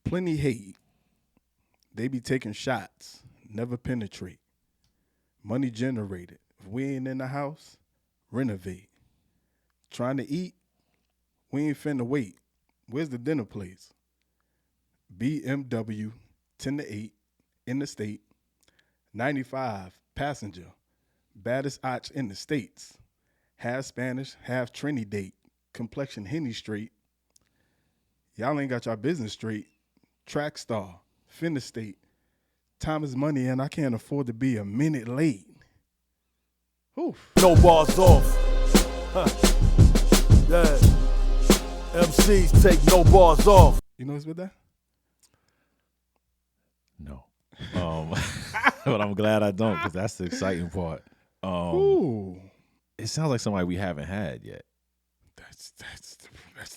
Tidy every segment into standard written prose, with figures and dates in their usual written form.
Plenty hate. They be taking shots, never penetrate. Money generated. If we ain't in the house, renovate. Trying to eat, we ain't finna wait. Where's the dinner place? BMW, 10 to 8, in the state. 95, passenger. Baddest arch in the States. Half Spanish, half Trini date. Complexion Henny straight. Y'all ain't got your business straight. Track star, finna state. Time is money and I can't afford to be a minute late. Oof. No bars off. Huh. Yeah. MCs take no bars off. You know what's with that? No. But I'm glad I don't, because that's the exciting part. Ooh. It sounds like somebody we haven't had yet. That's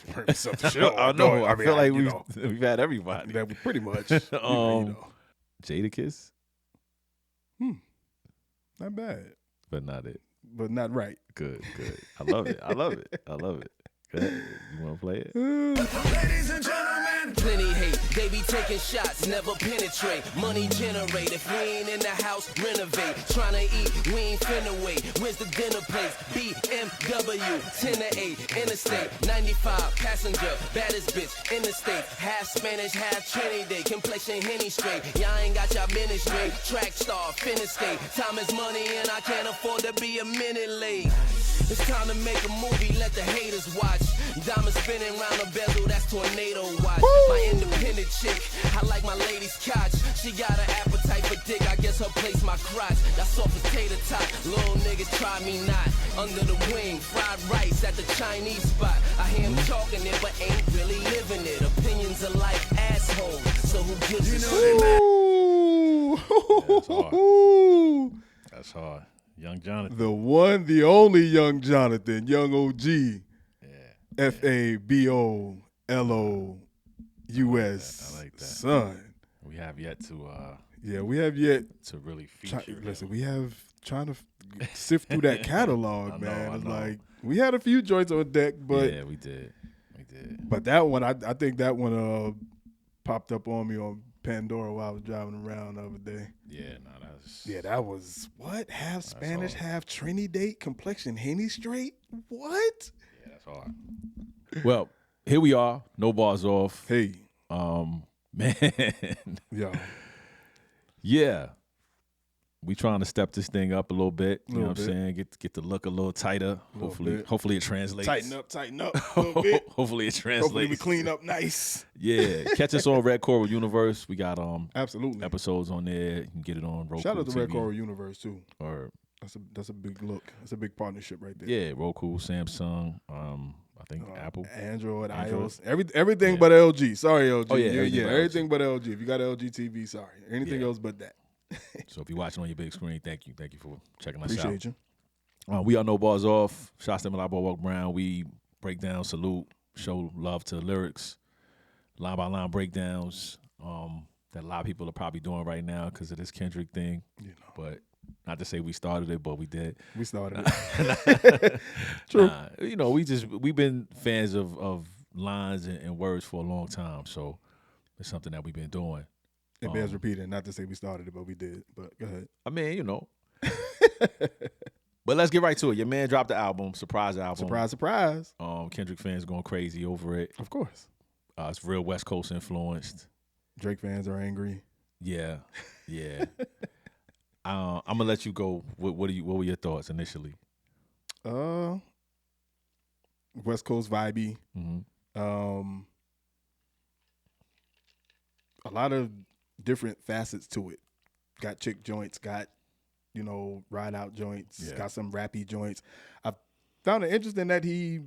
the purpose of the show. I know. I feel like we've we've had everybody. That pretty much. Jadakiss? Not bad. But not it. But not right. Good. I love it. Go ahead. You want to play it? Ladies and gentlemen, plenty hate. They be taking shots, never penetrate. Money generate. If we ain't in the house, renovate. Tryna eat, we ain't finna wait. Where's the dinner place? BMW, 10 to 8, interstate. 95, passenger, baddest bitch in the state. Half Spanish, half Trinidad. Complexion Henny straight. Y'all ain't got y'all business straight. Track star, finna state. Time is money and I can't afford to be a minute late. It's time to make a movie, let the haters watch. Diamonds spinning round a bezel, that's tornado watch. Woo! My independent chick, I like my lady's couch. She got an appetite for dick, I guess her place my crotch. That soft potato tot, little niggas try me not. Under the wing, fried rice at the Chinese spot. I hear him talking it, but ain't really living it. Opinions are like assholes, so who gives a shit? That's hard. Young Jonathan. The one, the only Young Jonathan, Young OG. Yeah. FABOLOUS. I like that. Son. We have yet to we have yet to really feature. Listen, we have trying to sift through that catalog, man. It's know. like we had a few joints on deck, but yeah, we did. But that one, I think that one popped up on me on Pandora while I was driving around the other day. That was what? Half Spanish, half Trinidad, complexion Henny straight? What? Yeah, that's hard. Well, here we are. No bars off. Hey. Man. Yo. Yeah. We trying to step this thing up a little bit. You know what I'm saying? Get the look a little tighter. Hopefully it translates. Tighten up a little bit. Hopefully it translates. Hopefully we clean up nice. Yeah. Catch us on Red Coral Universe. We got absolutely episodes on there. You can get it on Roku. Shout out to TV. Red Coral Universe too. Or that's a big look. That's a big partnership right there. Yeah, Roku, Samsung, I think Apple, Android, iOS, everything but LG. Sorry, LG. Oh yeah, everything but LG. If you got LG TV, sorry. Anything else but that. So if you're watching on your big screen, thank you for checking us Appreciate out. You. We are No Bars Off. Shots to Malabo Walk Brown. We break down, salute, show love to lyrics, line by line breakdowns. That a lot of people are probably doing right now because of this Kendrick thing. But not to say we started it, but we did. We started it. True. We've been fans of lines and words for a long time, so it's something that we've been doing. It bears repeating. Not to say we started it, but we did. But go ahead. I mean, But let's get right to it. Your man dropped the album, surprise album. Surprise. Kendrick fans going crazy over it. Of course. It's real West Coast influenced. Drake fans are angry. Yeah. I'm gonna let you go. What were your thoughts initially? West Coast vibey. Mm-hmm. A lot of different facets to it. Got chick joints, got ride out joints, got some rappy joints. I found it interesting that I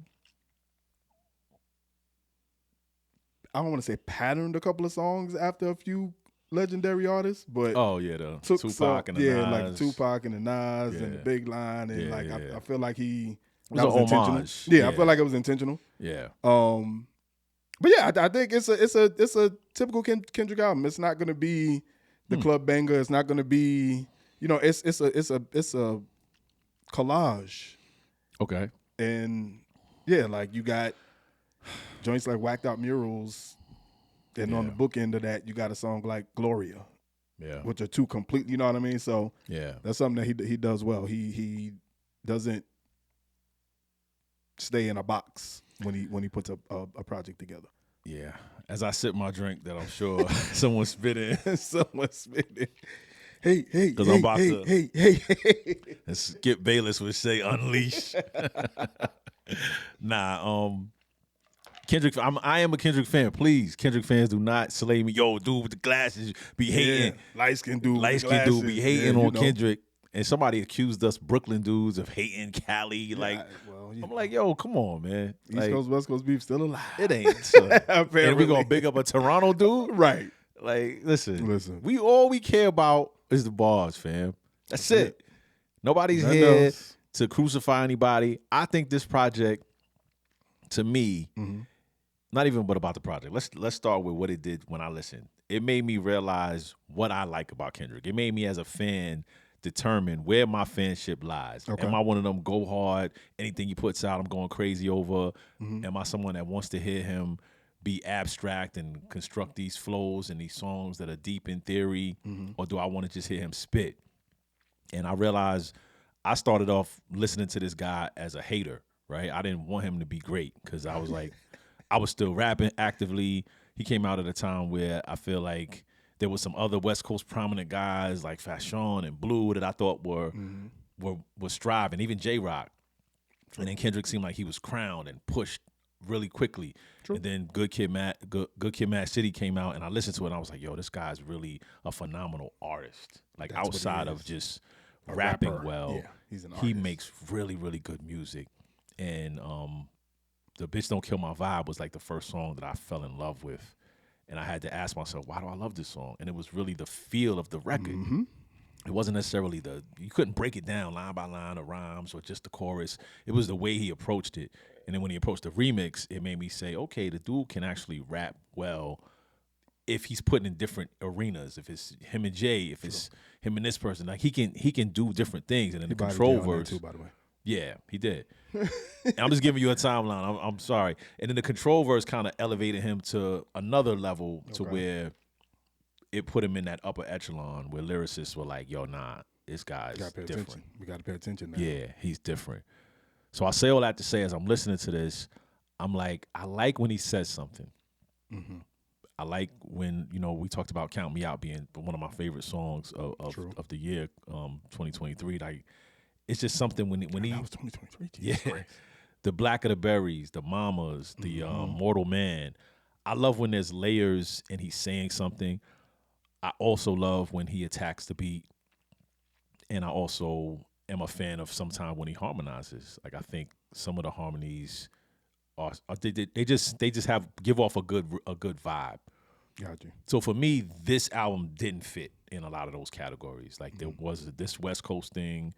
don't want to say patterned a couple of songs after a few legendary artists, but Tupac and the Nas. like Tupac and the Nas and the Big Line, and I feel like he was intentional. Yeah, I feel like it was intentional. Yeah. But yeah, I think it's a typical Kendrick album. It's not gonna be the club banger. It's not gonna be it's a collage. Okay. And yeah, like you got joints like Whacked Out Murals And on the book end of that, you got a song like Gloria. Yeah. Which are two complete, you know what I mean? So Yeah. that's something that he does well. He doesn't stay in a box when he puts a project together. Yeah. As I sip my drink that I'm sure someone's spitting. Someone's spitting. Hey, Because I'm about to. Hey. And Skip Bayless would say unleash. Kendrick, I am a Kendrick fan. Please, Kendrick fans, do not slay me. Yo, dude with the glasses be hating. Light-skinned dude be hating on Kendrick. And somebody accused us Brooklyn dudes of hating Cali. I'm like, yo, come on, man. East Coast, West Coast beef still alive. It ain't. So, and we gonna big up a Toronto dude? Right. Like, listen. We all we care about is the bars, fam. That's it. Nobody's here to crucify anybody. I think this project, to me, not even but about the project. Let's start with what it did when I listened. It made me realize what I like about Kendrick. It made me as a fan determine where my fanship lies. Okay. Am I one of them go hard, anything he puts out I'm going crazy over? Am I someone that wants to hear him be abstract and construct these flows and these songs that are deep in theory? Or do I want to just hear him spit? And I realized I started off listening to this guy as a hater, right? I didn't want him to be great because I was like, I was still rapping actively. He came out at a time where I feel like there was some other West Coast prominent guys like Fashion and Blue that I thought were striving, even J-Rock. And then Kendrick seemed like he was crowned and pushed really quickly. True. And then Good Kid, Mad City came out, and I listened to it, and I was like, yo, this guy's really a phenomenal artist. Like, that's outside of just rapping well, he's an artist. He makes really, really good music. And The Bitch Don't Kill My Vibe was like the first song that I fell in love with. And I had to ask myself, why do I love this song? And it was really the feel of the record. It wasn't necessarily you couldn't break it down line by line or rhymes or just the chorus. It was the way he approached it. And then when he approached the remix, it made me say, okay, the dude can actually rap well if he's put in different arenas. If it's him and Jay, if it's him and this person, like he can do different things. And then the control verse, too, by the way. Yeah, he did. I'm just giving you a timeline. I'm sorry. And then the control verse kind of elevated him to another level to where it put him in that upper echelon where lyricists were like, yo, nah, this guy's different. Attention. We got to pay attention now. Yeah, he's different. So I say all that to say, as I'm listening to this, I'm like, I like when he says something. I like when, we talked about Count Me Out being one of my favorite songs of the year, 2023. Like, it's just something when he that was 2023. Yeah, the Black of the Berries, the Mamas, the Mortal Man. I love when there's layers and he's saying something. I also love when he attacks the beat, and I also am a fan of sometimes when he harmonizes. Like, I think some of the harmonies are they just give off a good vibe. Got you. So for me, this album didn't fit in a lot of those categories. Like there was this West Coast thing.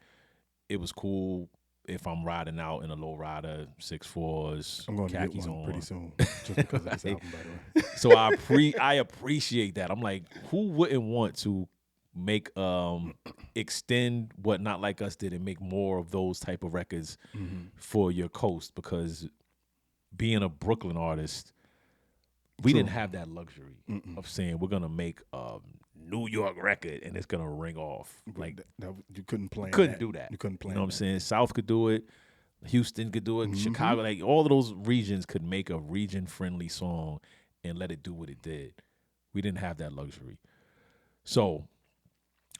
It was cool if I'm riding out in a low rider, 6'4s, I'm going to get one pretty soon, just because of this album, by the way. So I appreciate that. I'm like, who wouldn't want to make extend what Not Like Us did and make more of those type of records for your coast? Because being a Brooklyn artist, we didn't have that luxury of saying we're gonna make New York record and it's gonna ring off. Like you couldn't plan. Couldn't do that. You couldn't plan. You know what I'm saying? South could do it. Houston could do it. Chicago, like all of those regions could make a region-friendly song and let it do what it did. We didn't have that luxury. So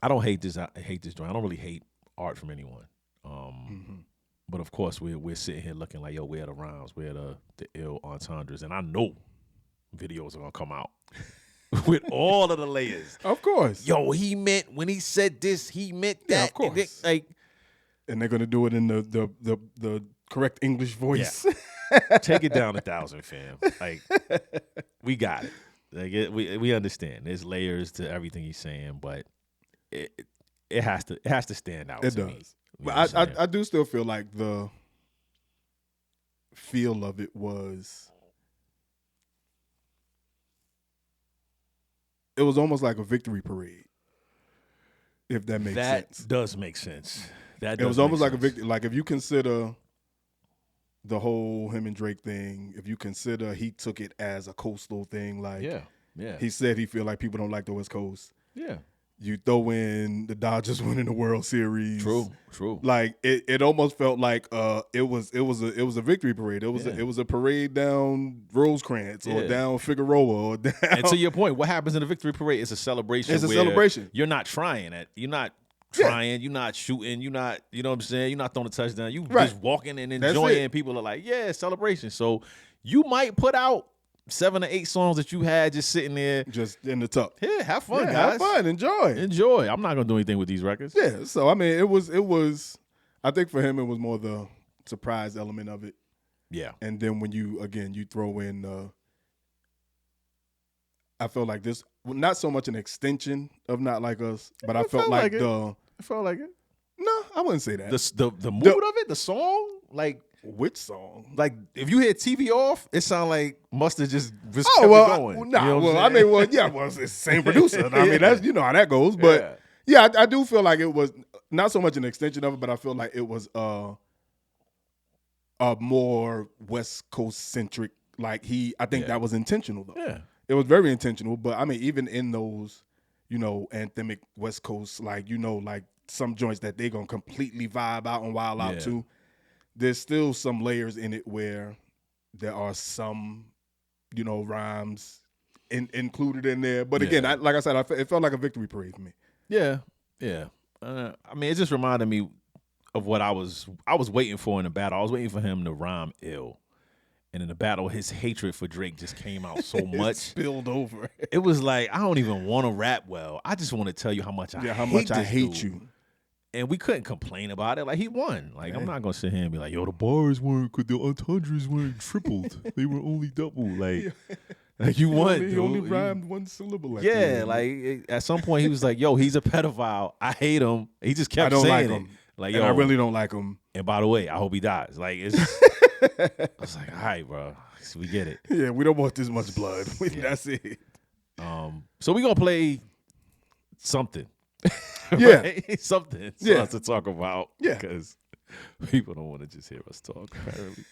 I don't hate this. I hate this joint. I don't really hate art from anyone. But of course, we're sitting here looking like, yo, where are the rhymes? Where are the ill entendres? And I know videos are gonna come out with all of the layers. Of course. Yo, he meant when he said this, he meant that. Yeah, of course. And they're gonna do it in the correct English voice. Yeah. Take it down 1,000, fam. Like, we got it. Like, we understand. There's layers to everything he's saying, but it has to stand out. It does. Me. But I do still feel like the feel of it was. It was almost like a victory parade, if that makes sense. That does make sense. It was almost like a victory. Like if you consider the whole him and Drake thing, if you consider he took it as a coastal thing, like Yeah. He said he feel like people don't like the West Coast. Yeah. You throw in the Dodgers winning the World Series. True. Like it almost felt like it was a victory parade. It was a parade down Rosecrans or down Figueroa or down. And to your point, what happens in the victory parade is a celebration. It's a where celebration. You're not trying it. You're not trying. You're not shooting. You're not. You know what I'm saying. You're not throwing a touchdown. You just walking and enjoying. People are like, yeah, celebration. So you might put out 7 or 8 songs that you had just sitting there, just in the tuck. Yeah, have fun, guys. Have fun, enjoy. I'm not gonna do anything with these records. Yeah. So I mean, it was. I think for him, it was more the surprise element of it. Yeah. And then when you throw in, I felt like this, not so much an extension of Not Like Us, but I felt like it felt like it. No, I wouldn't say that. The mood of it, the song, like. Which song? Like, if you hear TV off, it sound like Mustard just kept it going. It's the same producer. I mean, that's how that goes. But I do feel like it was not so much an extension of it, but I feel like it was a more West Coast centric. Like I think that was intentional though. Yeah, it was very intentional. But I mean, even in those, anthemic West Coast, like some joints that they gonna completely vibe out and wild out to. There's still some layers in it where there are some, rhymes included in there. But again, like I said, it felt like a victory parade for me. Yeah. I mean, it just reminded me of what I was waiting for in the battle. I was waiting for him to rhyme ill. And in the battle, his hatred for Drake just came out so much. Spilled over. It was like, I don't even want to rap well. I just want to tell you how much I hate you. And we couldn't complain about it. Like, he won. Like, I'm not going to sit here and be like, yo, the bars weren't, because the entendres weren't tripled. They were only double. Like you won. He only rhymed one syllable. Like, at some point, he was like, yo, he's a pedophile. I hate him. He just kept saying like him. Like, yo, I really don't like him. And by the way, I hope he dies. Like, it's I was like, all right, bro. So we get it. Yeah, we don't want this much blood. That's it. So we're going to play something. Something for us to talk about. Yeah, because people don't want to just hear us talk. Apparently,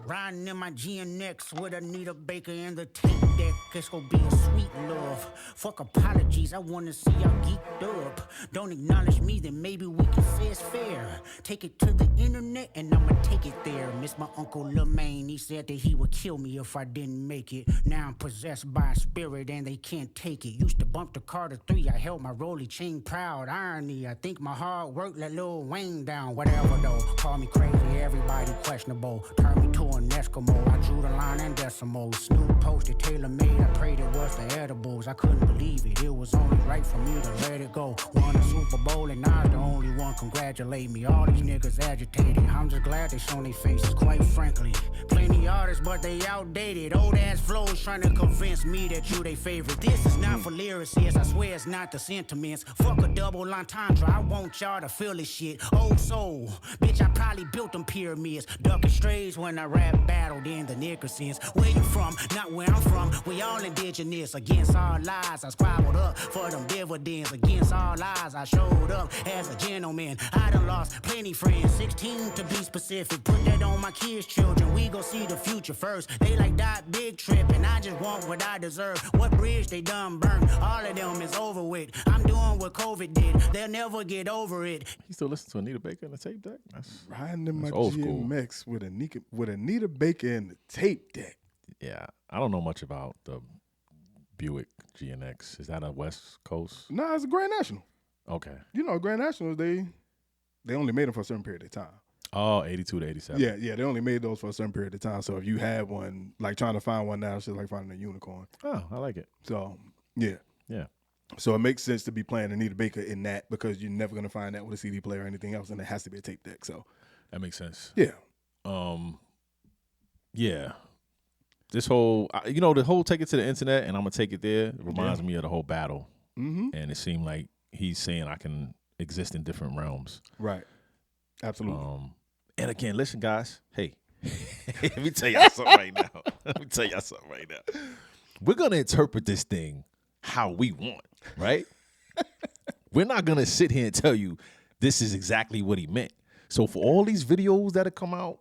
riding in my GNX with Anita Baker and the tape deck. It's gonna be a sweet love. Fuck apologies, I wanna see y'all geeked up. Don't acknowledge me, then maybe we can say it's fair. Take it to the internet and I'ma take it there. Miss my Uncle Lemaine, he said that he would kill me if I didn't make it. Now I'm possessed by a spirit and they can't take it. Used to bump the Carter 3, I held my rolly chain proud. Irony, I think my hard work let Lil Wayne down. Whatever though, call me crazy, everybody questionable. Turn me to an Eskimo, I drew the line in decimals. Snoop posted tailor-made, I prayed it was the edibles. I couldn't believe it, it was only right for me to let it go. Won a Super Bowl and I was the only one congratulate me. All these niggas agitated, I'm just glad they shown their faces, quite frankly. Plenty artists, but they outdated. Old ass flows trying to convince me that you they favorite. This is not for lyricists, I swear it's not the sentiments. Fuck a double entendre, I want y'all to feel this shit. Old soul, bitch, I probably built them pyramids. Ducking strays when I rap battled in the Nickersons. Where you from? Not where I'm from. We all indigenous. Against all lies, I scribbled up for them dividends. Against all lies, I showed up as a gentleman. I done lost plenty friends, 16 to be specific. Put that on my kids' children. We gon' see the future first. They like that big trip, and I just want what I deserve. What bridge they done burned? All of them is over with. I'm doing what COVID did. They'll never get over it. You still listen to Anita Baker in the tape deck? Riding in my GMX with Anita Baker in the tape deck. Yeah, I don't know much about the Buick GNX. Is that a West Coast? No, it's a Grand National. Okay. Grand Nationals, they only made them for a certain period of time. Oh, 82 to 87. Yeah, they only made those for a certain period of time. So if you had one, like trying to find one now, it's just like finding a unicorn. Oh, I like it. So, yeah. Yeah. So it makes sense to be playing Anita Baker in that because you're never going to find that with a CD player or anything else, and it has to be a tape deck. So that makes sense. Yeah. Yeah. This whole, the whole take it to the internet and I'm going to take it there reminds me of the whole battle. Mm-hmm. And it seemed like he's saying I can exist in different realms. Right. Absolutely. And again, listen, guys. Hey, let me tell y'all something right now. We're going to interpret this thing how we want, right? We're not going to sit here and tell you this is exactly what he meant. So for all these videos that have come out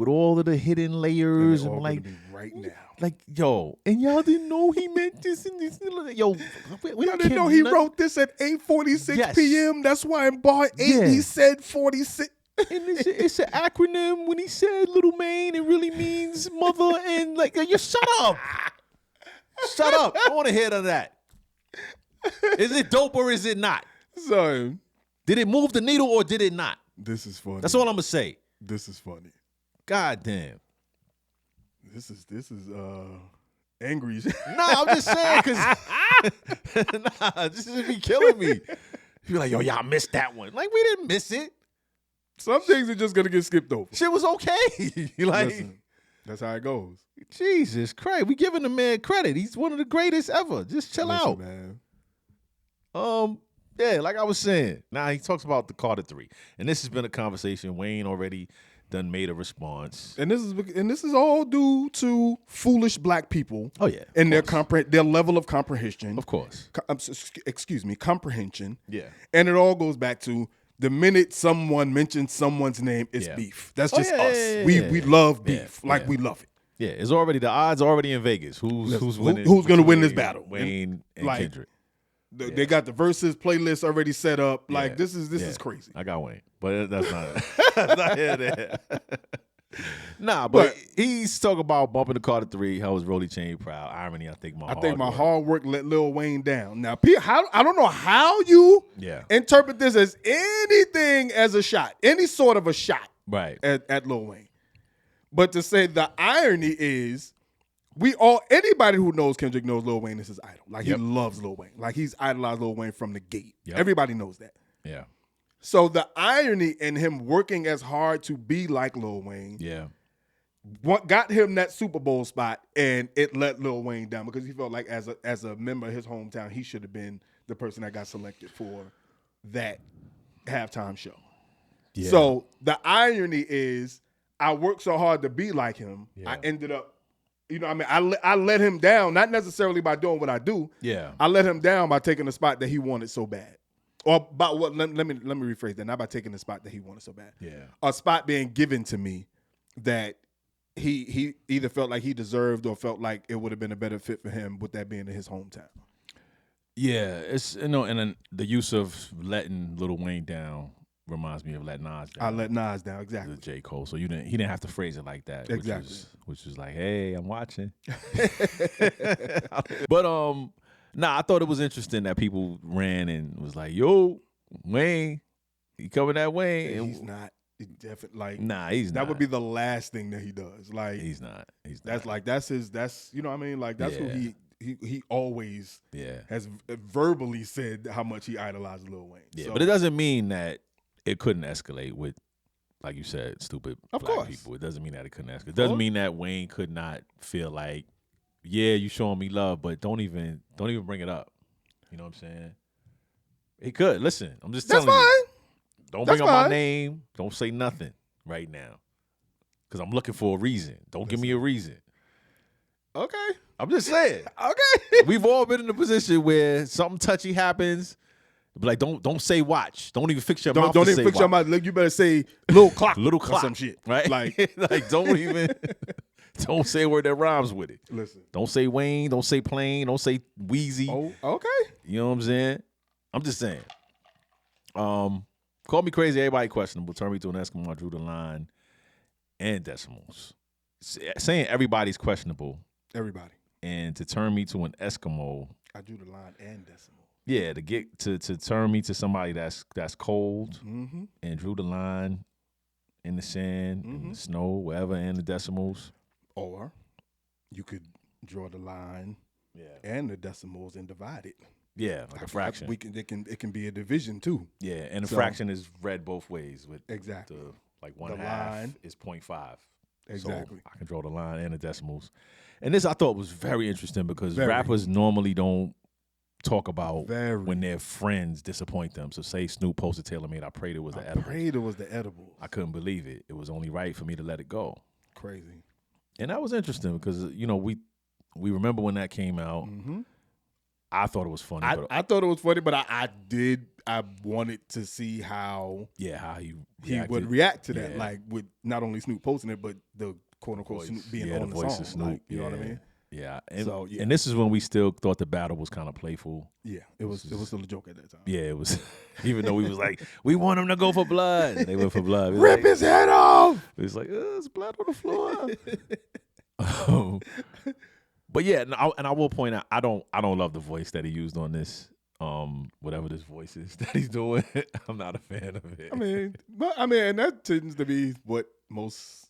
with all of the hidden layers And and they're all like, gonna be right now. like yo, and y'all didn't know he meant this and this. Yo, we Y'all didn't know he wrote this at 8:46 Yes. p.m. That's why in bar 8 Yeah. he said 46. And it's an acronym. When he said Little Maine, it really means mother and like, you shut up. Shut up. I don't want to hear none of that. Is it dope or is it not? So Did it move the needle or did it not? this is funny. That's all I'm going to say. This is funny. God damn. This is angry. Nah, I'm just saying because nah, this is be killing me. You're like, yo, y'all missed that one. Like, we didn't miss it. Some things are just gonna get skipped over. Shit was okay. Like, Listen, that's how it goes. Jesus Christ, we giving the man credit. He's one of the greatest ever. Just chill Listen, out. man. Yeah, like I was saying. Now he talks about the Carter 3. And this has been a conversation. Wayne already done made a response. And this is all due to foolish black people. Oh, yeah. And their level of comprehension. Of course. Comprehension. Yeah. And it all goes back to the minute someone mentions someone's name, it's Yeah. beef. That's Oh, just yeah, us. yeah, we yeah. love beef. Yeah, Like yeah. we love it. Yeah, it's already, the odds already in Vegas. Who's winning? Who's gonna win this between battle? Wayne and like, Kendrick. They got the versus playlist already set up. Like Yeah. this is Yeah. crazy. I got Wayne, but that's not that's not here there. Nah, but he's talking about bumping the Carter 3. How was Rolly Chain proud? Irony, I think my hard work let Lil Wayne down. Now, I don't know how you interpret this as anything as a shot, any sort of a shot right at Lil Wayne. But to say the irony is, anybody who knows Kendrick knows Lil Wayne is his idol. Like he loves Lil Wayne. Like he's idolized Lil Wayne from the gate. Yep. Everybody knows that. Yeah. So the irony in him working as hard to be like Lil Wayne, what got him that Super Bowl spot, and it let Lil Wayne down because he felt like as a member of his hometown, he should have been the person that got selected for that halftime show. Yeah. So the irony is, I worked so hard to be like him. I ended up, I let him down, not necessarily by doing what I do. Yeah. I let him down by taking the spot that he wanted so bad. Or about what? Let me rephrase that. Not by taking the spot that he wanted so bad. Yeah. A spot being given to me that he either felt like he deserved or felt like it would have been a better fit for him with that being in his hometown. Yeah, it's and then the use of letting Lil Wayne down reminds me of let Nas down. I let Nas down, exactly. The J. Cole. So he didn't have to phrase it like that. Exactly. Which was like, hey, I'm watching. But nah, I thought it was interesting that people ran and was like, yo, Wayne, he coming that way. And he's not. He's definitely like, nah, he's not. That would be the last thing that he does. Like he's not. That's like that's you know what I mean? Like that's who he always has verbally said how much he idolized Lil Wayne. Yeah, so, but it doesn't mean that it couldn't escalate with, like you said, stupid of black course. people. It doesn't mean that it couldn't escalate. It doesn't mean that Wayne could not feel like, yeah, you showing me love, but don't even bring it up. You know what I'm saying? He could. Listen, I'm just telling you. Don't bring up my name. Don't say nothing right now. Because I'm looking for a reason. Don't give me a reason. Okay. I'm just saying. Okay. We've all been in a position where something touchy happens. But like, don't say watch. Don't even fix your mouth. Don't even fix your mouth. You better say little clock. Little clock. Or some shit. Right? Like don't even don't say a word that rhymes with it. Listen. Don't say Wayne. Don't say Plain. Don't say Wheezy. Oh, okay. You know what I'm saying? I'm just saying. Call me crazy, everybody questionable. Turn me to an Eskimo, I drew the line and decimals. Saying everybody's questionable. Everybody. And to turn me to an Eskimo. I drew the line and decimal. Yeah, to get to turn me to somebody that's cold and drew the line in the sand, in the snow, wherever, and the decimals. Or you could draw the line and the decimals and divide it. Yeah, like a fraction. It can be a division too. Yeah, and a fraction is read both ways with exactly like 1/2 is 0.5. Exactly. So I can draw the line and the decimals. And this I thought was very interesting because rappers normally don't talk about when their friends disappoint them. So say Snoop posted Taylor Made, I prayed it was the edibles. I prayed it was the edibles. I couldn't believe it. It was only right for me to let it go. Crazy. And that was interesting because, we remember when that came out. I thought it was funny. I thought it was funny, but I wanted to see how how he would react to that, Yeah. like with not only Snoop posting it, but the quote unquote Snoop being on the voice song. of Snoop. Like, you know what I mean? Yeah. And, So, yeah. and this is when we still thought the battle was kind of playful. Yeah, it was still a joke at that time. Yeah, it was. Even though we was like, we want him to go for blood. And they went for blood. Rip his head off. It was like, there's blood on the floor. But yeah, and I will point out, I don't love the voice that he used on this. Whatever this voice is that he's doing, I'm not a fan of it. And that tends to be what most,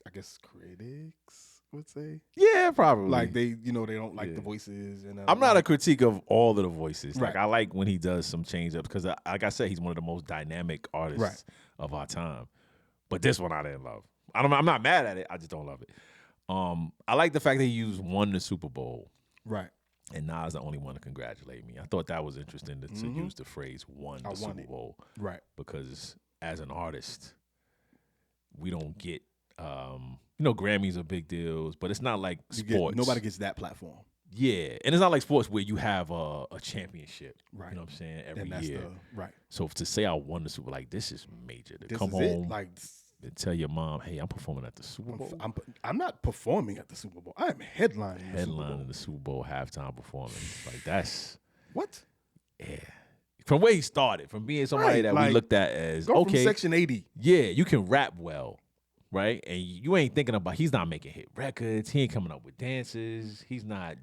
I guess, critics would say. Yeah, probably. Like they don't like the voices. And I'm not a critique of all of the voices. Right. Like I like when he does some change ups because, like I said, he's one of the most dynamic artists of our time. But this one I didn't love. I'm not mad at it. I just don't love it. I like the fact that he won the Super Bowl. Right. And Nas the only one to congratulate me. I thought that was interesting to use the phrase won the Super Bowl. Right. Because as an artist, we don't get Grammys are big deals, but it's not like sports. Nobody gets that platform. Yeah. And it's not like sports where you have a championship. Right. You know what I'm saying? Every and year. Right. So to say I won the Super Bowl, like this is major. To This come is home it. Like, and tell your mom, hey, I'm performing at the Super Bowl. I'm not performing at the Super Bowl. I am headlining The Super Bowl halftime performance. Like that's what? Yeah. From where he started, from being somebody that we looked at as go from Section 80. Yeah, you can rap well, right? And you ain't thinking about he's not making hit records. He ain't coming up with dances. He's not,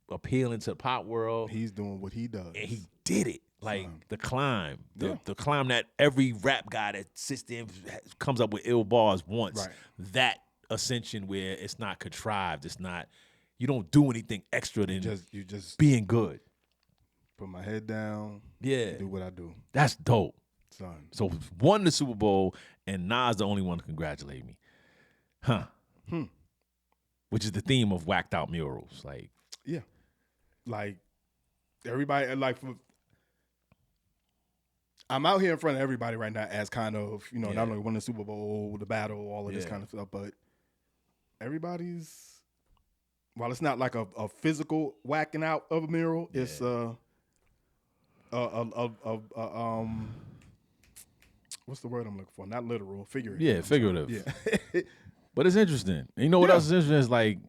appealing to the pop world. He's doing what he does. And he did it. Like the climb. The climb that every rap guy that sits there and comes up with ill bars wants. Right. That ascension where it's not contrived. It's not, you don't do anything extra than you just being good. Put my head down. Yeah. Do what I do. That's dope. Son. So won the Super Bowl, and Nas the only one to congratulate me. Which is the theme of Whacked Out Murals. Like, yeah. Like, everybody, I'm out here in front of everybody right now as kind of, not only winning the Super Bowl, the battle, all of this kind of stuff, but everybody's, while it's not like a physical whacking out of a mural, it's what's the word I'm looking for? Not literal, figurative. yeah, figurative. Yeah. But it's interesting. And you know what else is interesting is like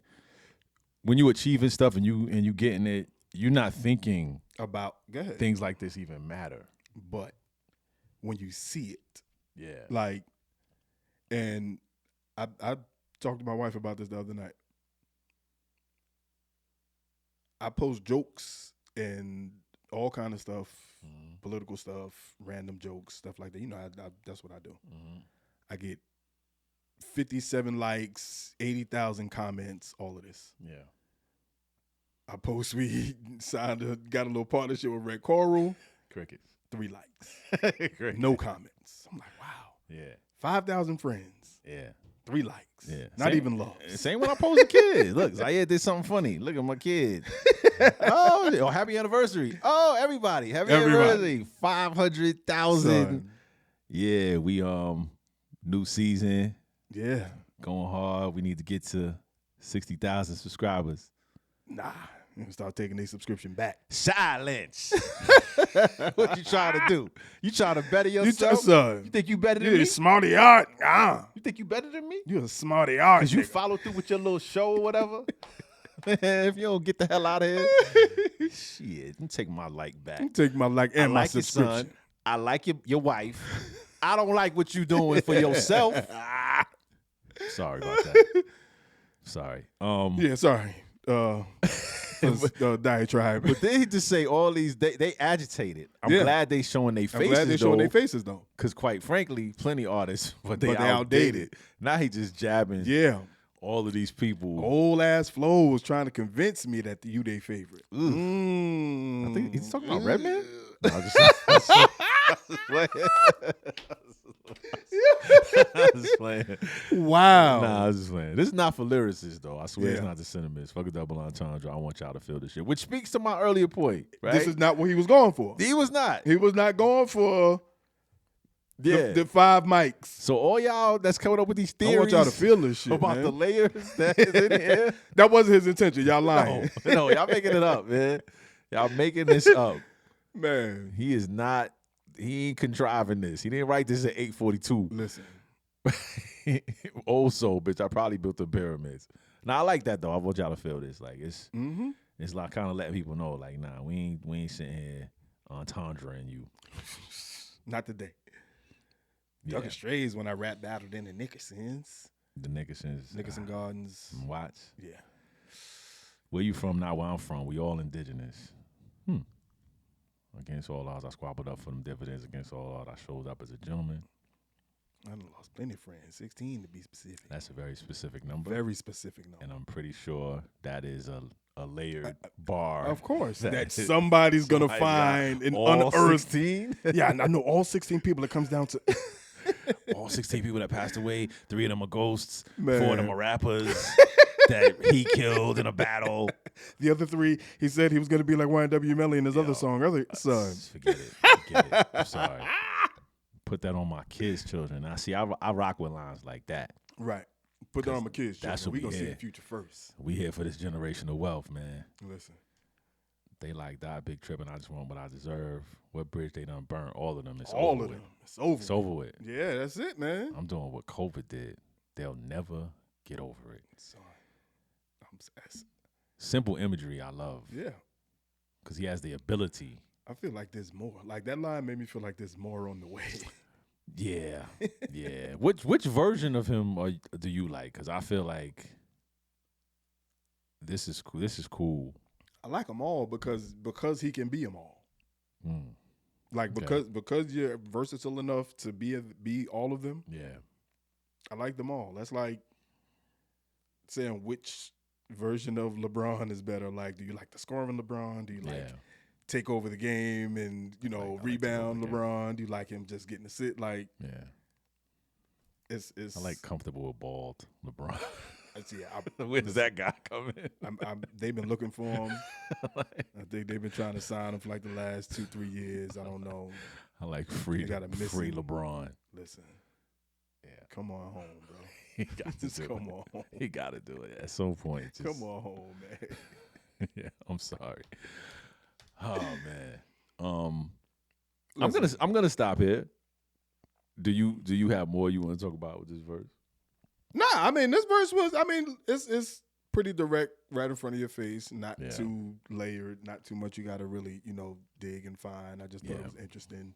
when you achieving stuff and you getting it, you're not thinking about things like this even matter. But when you see it, yeah, and I talked to my wife about this the other night. I post jokes and all kind of stuff, political stuff, random jokes, stuff like that. That's what I do. I get 57 likes, 80,000 comments, all of this. Yeah. I post we got a little partnership with Red Coral. Crickets. 3 likes. No comments. I'm like, wow. Yeah. 5,000 friends. Yeah. 3 likes. Yeah. Not even love. Same when I post a kid. Look, Zaire did something funny. Look at my kid. Happy anniversary. Oh, everybody. Happy anniversary. 500,000. Yeah, we new season. Yeah. Going hard. We need to get to 60,000 subscribers. Nah. You start taking their subscription back. Silence. What you trying to do? You trying to better yourself? You think you better than me? You're a smarty art. You think you better than me? You're a smarty art. Because you follow through with your little show or whatever? Man, if you don't get the hell out of here. Shit, I'm taking my like back. Take my like and I my like subscription. Your son. I like your wife. I don't like what you doing for yourself. Sorry about that. Sorry. Yeah, sorry. Diatribe. But they just say all these, they agitated. I'm glad they showing their faces. I'm glad they showing their faces though. Because quite frankly, plenty of artists, but they outdated. Now he just jabbing. Yeah. All of these people. Old ass Flo was trying to convince me that you their favorite. I think he's talking about Redman. No, I'm just playing. Wow. Nah, I was just playing. This is not for lyricists, though. I swear it's not the sentiments. Fuck a double entendre. I want y'all to feel this shit. Which speaks to my earlier point, right? This is not what he was going for. He was not. He was not going for Yeah. The 5 mics. So all y'all that's coming up with these theories I want y'all to feel this shit, about man. the layers that is in here. That wasn't his intention. Y'all lying. No, y'all making it up, man. Y'all making this up. Man. He ain't contriving this. He didn't write this at 8:42. Listen. Old soul, bitch. I probably built the pyramids. Now I like that though. I want y'all to feel this. Like it's like kind of letting people know, like, nah, we ain't sitting here entendreing you. Not today. Yeah. Duck and Strays when I rap battled in the Nickersons. The Nickersons. Nickerson Gardens. Watts. Yeah. Where you from? Not where I'm from. We all indigenous. Against all odds, I squabbled up for them dividends. Against all odds, I showed up as a gentleman. I done lost plenty of friends. 16 to be specific. That's a very specific number. Very specific number. And I'm pretty sure that is a layered bar. Of course. That is- somebody's going to somebody's find got an all unearthed. 16? Yeah, and I know all 16 people. It comes down to. All 16 people that passed away, 3 of them are ghosts, Man. 4 of them are rappers that he killed in a battle. The other 3, he said he was going to be like YNW Melly in his other song. Son. Forget it. I'm sorry. Put that on my kids' children. Now, see, I rock with lines like that. Right. Put that on my kids. That's Children. what We we going to see here. the future first. We here for this generational wealth, man. Listen. They like that big trip, and I just want what I deserve. What bridge they done burnt? All of them. It's All over of them. with. It's over. It's over with. Yeah, that's it, man. I'm doing what COVID did. They'll never get over it. Son. Simple imagery I love. Yeah. Because he has the ability. I feel like there's more. Like that line made me feel like there's more on the way. Yeah. Yeah. Which version of him do you like? Because I feel like this is cool. This is cool. I like them all because he can be them all. Like Okay. because you're versatile enough to be all of them. Yeah. I like them all. That's like saying which version of LeBron is better. Like, do you like the scoring LeBron? Do you like take over the game and I like rebound take over the LeBron? Do you like him just getting to sit? Like, Yeah. it's I like comfortable with bald LeBron. yeah. Where does that guy come in? They've been looking for him. I think they've been trying to sign him for like the last 2-3 years. I don't know. I like free gotta miss free him. LeBron. Listen, Yeah. come on home, bro. He got to Just do come it. on home. He got to do it at some point. Just, Come on home, man. Yeah, I'm sorry. Oh man. I'm gonna stop here. Do you have more you want to talk about with this verse? Nah, I mean this verse was. I mean it's pretty direct, right in front of your face. Not Yeah. too layered. Not too much. You got to really dig and find. I just thought it was interesting.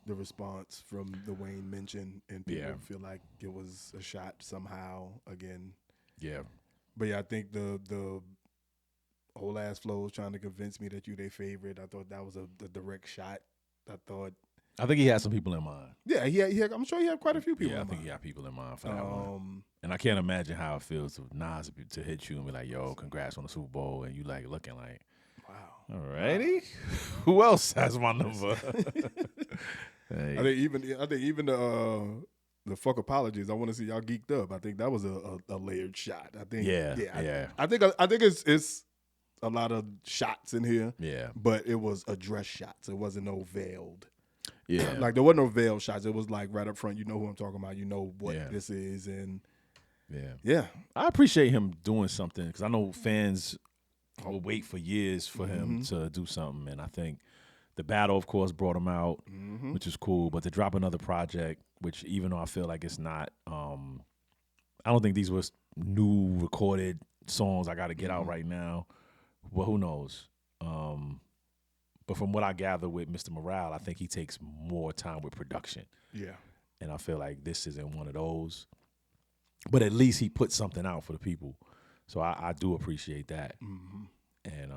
The response from the Wayne mention, and people feel like it was a shot somehow again. Yeah. But yeah, I think the whole ass flow was trying to convince me that you their favorite. I thought that was a direct shot. I think he had some people in mind. Yeah, I'm sure he had quite a few people. Yeah, I in think mind. he had people in mind for that one. And I can't imagine how it feels to Nas to hit you and be like, "Yo, congrats on the Super Bowl," and you like looking like, wow. Alrighty, who else has my number? Hey. I think even the fuck apologies. I want to see y'all geeked up. I think that was a layered shot. I think. Yeah. I think it's a lot of shots in here. Yeah. But it was address shots. It wasn't no veiled. Yeah. Like there wasn't no veiled shots. It was like right up front. You know who I'm talking about. You know what this is, and I appreciate him doing something because I know fans will wait for years for him to do something, and I think the battle, of course, brought him out, which is cool. But to drop another project, which even though I feel like it's not, I don't think these were new recorded songs I got to get out right now. Well, who knows? But from what I gather with Mr. Morale, I think he takes more time with production. Yeah. And I feel like this isn't one of those. But at least he put something out for the people. So I do appreciate that. And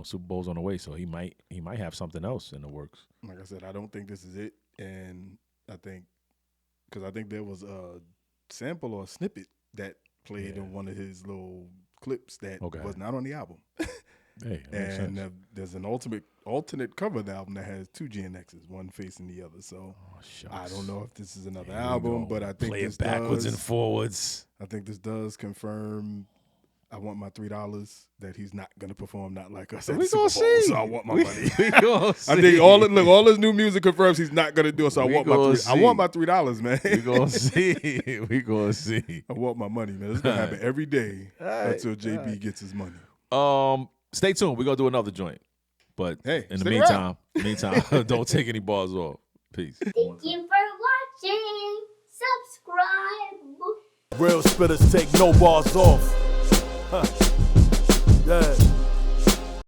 Super Bowl's on the way, so he might have something else in the works. Like I said, I don't think this is it. And I think there was a sample or a snippet that played in one of his little clips that was not on the album. Hey, and there's an alternate cover of the album that has 2 GNXs, one facing the other. So I don't know if this is another album, but I think play this it backwards does, and forwards. I think this does confirm I want my $3 that he's not gonna perform Not Like Us So at we the Super gonna Bowl. see. So I want my money. We gonna see. I think all his new music confirms he's not gonna do it. So I We want my gonna I want my $3, man. We gonna see. We gonna see. I want my money, man. It's gonna happen every day right, until JB gets his money. Stay tuned. We're gonna do another joint. But Hey, in the stick meantime, don't take any bars off. Peace. Thank you for watching. Subscribe. Real spitters take no bars off. Huh. Yeah.